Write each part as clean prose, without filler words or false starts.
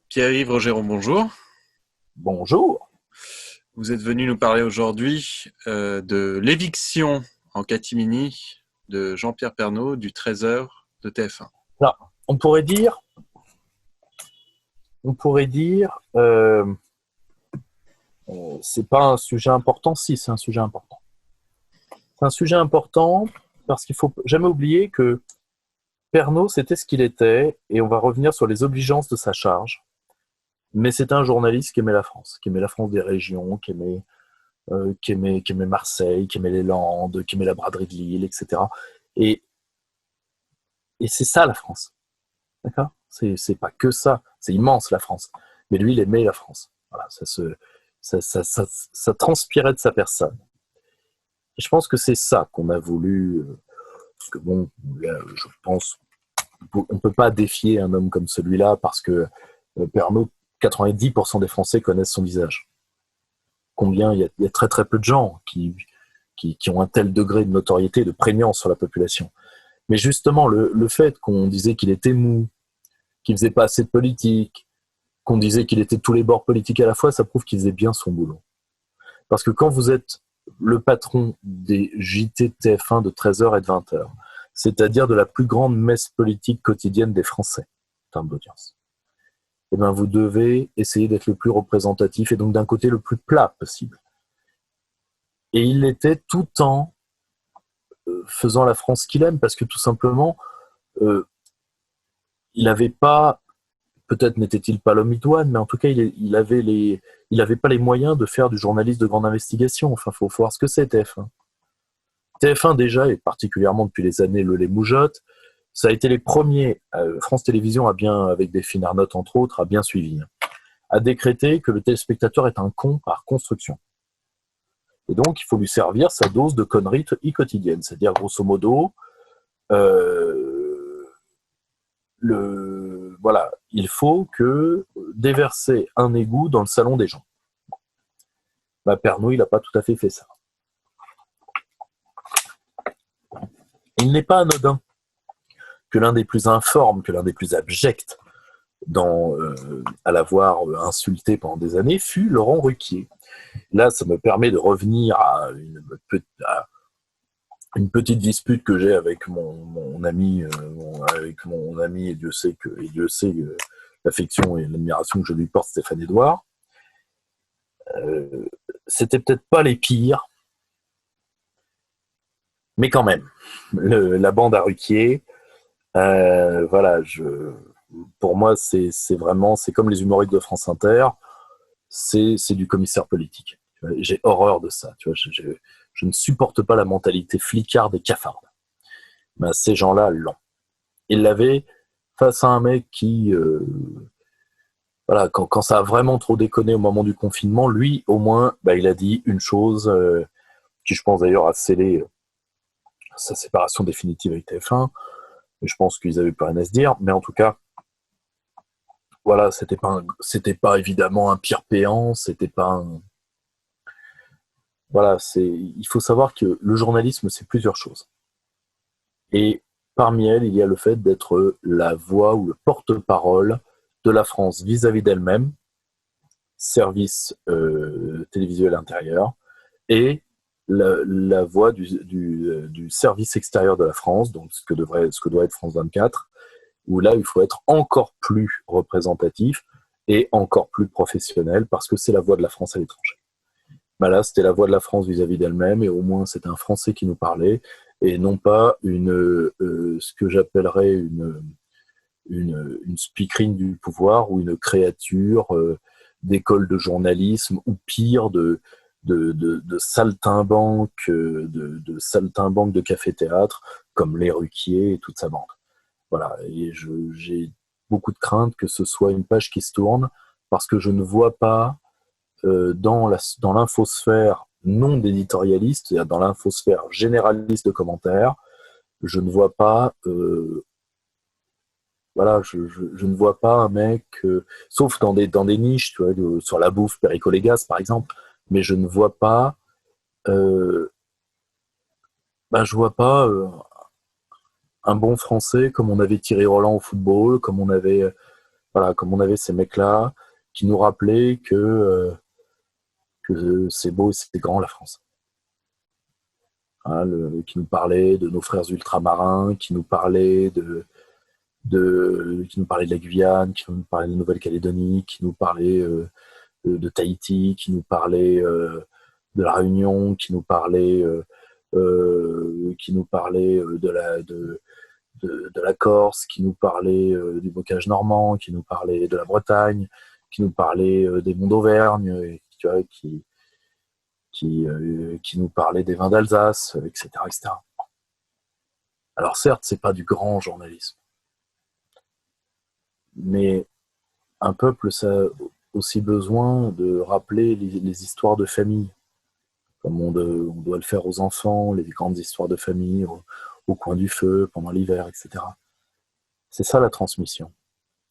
Pierre-Yves Rogeron, bonjour. Bonjour. Vous êtes venu nous parler aujourd'hui de l'éviction en catimini de Jean-Pierre Pernaut du 13h de TF1. Alors, on pourrait dire, c'est pas un sujet important. Si, c'est un sujet important. C'est un sujet important parce qu'il faut jamais oublier que Pernaut, c'était ce qu'il était, et on va revenir sur les obligeances de sa charge. Mais c'était un journaliste qui aimait la France des régions, qui aimait Marseille, qui aimait les Landes, qui aimait la braderie de Lille, etc. Et, et c'est ça la France. D'accord ? C'est pas que ça, c'est immense la France. Mais lui, il aimait la France. Voilà, ça transpirait de sa personne. Et je pense que c'est ça qu'on a voulu. Parce que bon, je pense, on ne peut pas défier un homme comme celui-là parce que Pernod, 90% des Français connaissent son visage. Combien il y a très très peu de gens qui ont un tel degré de notoriété, de prégnance sur la population. Mais justement, le fait qu'on disait qu'il était mou, qu'il faisait pas assez de politique, qu'on disait qu'il était de tous les bords politiques à la fois, ça prouve qu'il faisait bien son boulot. Parce que quand vous êtes le patron des JT de TF1 de 13h et de 20h, c'est-à-dire de la plus grande messe politique quotidienne des Français, en termes d'audience, eh bien vous devez essayer d'être le plus représentatif et donc d'un côté le plus plat possible. Et il l'était tout en faisant la France qu'il aime, parce que tout simplement, il n'avait pas, peut-être n'était-il pas l'homme idoine, mais en tout cas, il avait pas les moyens de faire du journaliste de grande investigation. Enfin, faut voir ce que c'est TF1. TF1 déjà, et particulièrement depuis les années Les Moujottes, ça a été les premiers, France Télévisions a bien, avec Delphine Arnault entre autres, a bien suivi, a décrété que le téléspectateur est un con par construction. Et donc, il faut lui servir sa dose de conneries quotidienne. C'est-à-dire, grosso modo, voilà, il faut que déverser un égout dans le salon des gens. Bah, Pernaut, il n'a pas tout à fait ça. Il n'est pas anodin que l'un des plus informes, que l'un des plus abjects à l'avoir insulté pendant des années fut Laurent Ruquier. Là, ça me permet de revenir à une petite dispute que j'ai avec mon ami, et Dieu sait l'affection et l'admiration que je lui porte, Stéphane Edouard. C'était peut-être pas les pires, mais quand même, la bande à Ruquier, voilà, pour moi, c'est comme les humoristes de France Inter, c'est du commissaire politique. J'ai horreur de ça. Tu vois, je ne supporte pas la mentalité flicarde et cafarde. Ben, ces gens-là l'ont. Ils l'avaient face à un mec qui, voilà, quand ça a vraiment trop déconné au moment du confinement, lui, au moins, ben, il a dit une chose qui, je pense d'ailleurs, a scellé sa séparation définitive avec TF1. Et je pense qu'ils avaient plus rien à se dire, mais en tout cas, voilà, c'était pas évidemment un pire péant, c'était pas un... Voilà, il faut savoir que le journalisme, c'est plusieurs choses. Et parmi elles, il y a le fait d'être la voix ou le porte-parole de la France vis-à-vis d'elle-même, service télévisuel intérieur, et la voix du service extérieur de la France, donc ce que doit être France 24, où là, il faut être encore plus représentatif et encore plus professionnel, parce que c'est la voix de la France à l'étranger. Ben là, c'était la voix de la France vis-à-vis d'elle-même, et au moins c'était un Français qui nous parlait, et non pas ce que j'appellerais une speakerine du pouvoir, ou une créature d'école de journalisme, ou pire, de saltimbanque, de saltimbanque de café-théâtre, comme les Ruquier et toute sa bande. Voilà, et j'ai beaucoup de crainte que ce soit une page qui se tourne, parce que je ne vois pas dans l'infosphère non d'éditorialiste, c'est-à-dire dans l'infosphère généraliste de commentaires, je ne vois pas, voilà, je ne vois pas un mec, sauf dans des niches, tu vois, sur la bouffe, Perico Légas par exemple, mais je ne vois pas, je vois pas un bon Français, comme on avait Thierry Roland au football, comme on avait, voilà, comme on avait ces mecs-là, qui nous rappelaient que c'est beau et c'est grand la France. Hein, qui nous parlait de nos frères ultramarins, qui nous parlait de la Guyane, qui nous parlait de Nouvelle-Calédonie, qui nous parlait de Tahiti, qui nous parlait de la Réunion, qui nous parlait de la Corse, qui nous parlait du bocage normand, qui nous parlait de la Bretagne, qui nous parlait des monts d'Auvergne, tu vois, qui nous parlait des vins d'Alsace, etc., etc. Alors certes, c'est pas du grand journalisme, mais un peuple, ça a aussi besoin de rappeler les histoires de famille, comme on doit le faire aux enfants, les grandes histoires de famille au coin du feu, pendant l'hiver, etc. C'est ça la transmission.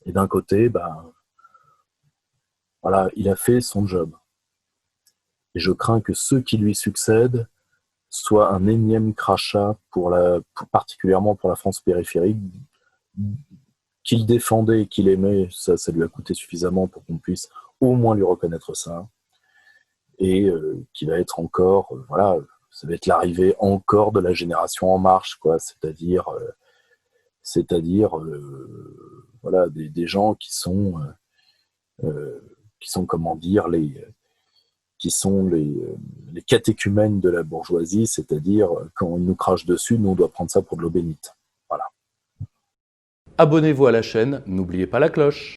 Et d'un côté, voilà, il a fait son job. Et je crains que ceux qui lui succèdent soient un énième crachat particulièrement pour la France périphérique, qu'il défendait et qu'il aimait, ça lui a coûté suffisamment pour qu'on puisse au moins lui reconnaître ça, et qui va être encore, voilà, ça va être l'arrivée encore de la génération En Marche, quoi, c'est-à-dire voilà, des gens qui sont comment dire, qui sont les catéchumènes de la bourgeoisie, c'est-à-dire quand ils nous crachent dessus, nous on doit prendre ça pour de l'eau bénite. Voilà. Abonnez-vous à la chaîne, n'oubliez pas la cloche.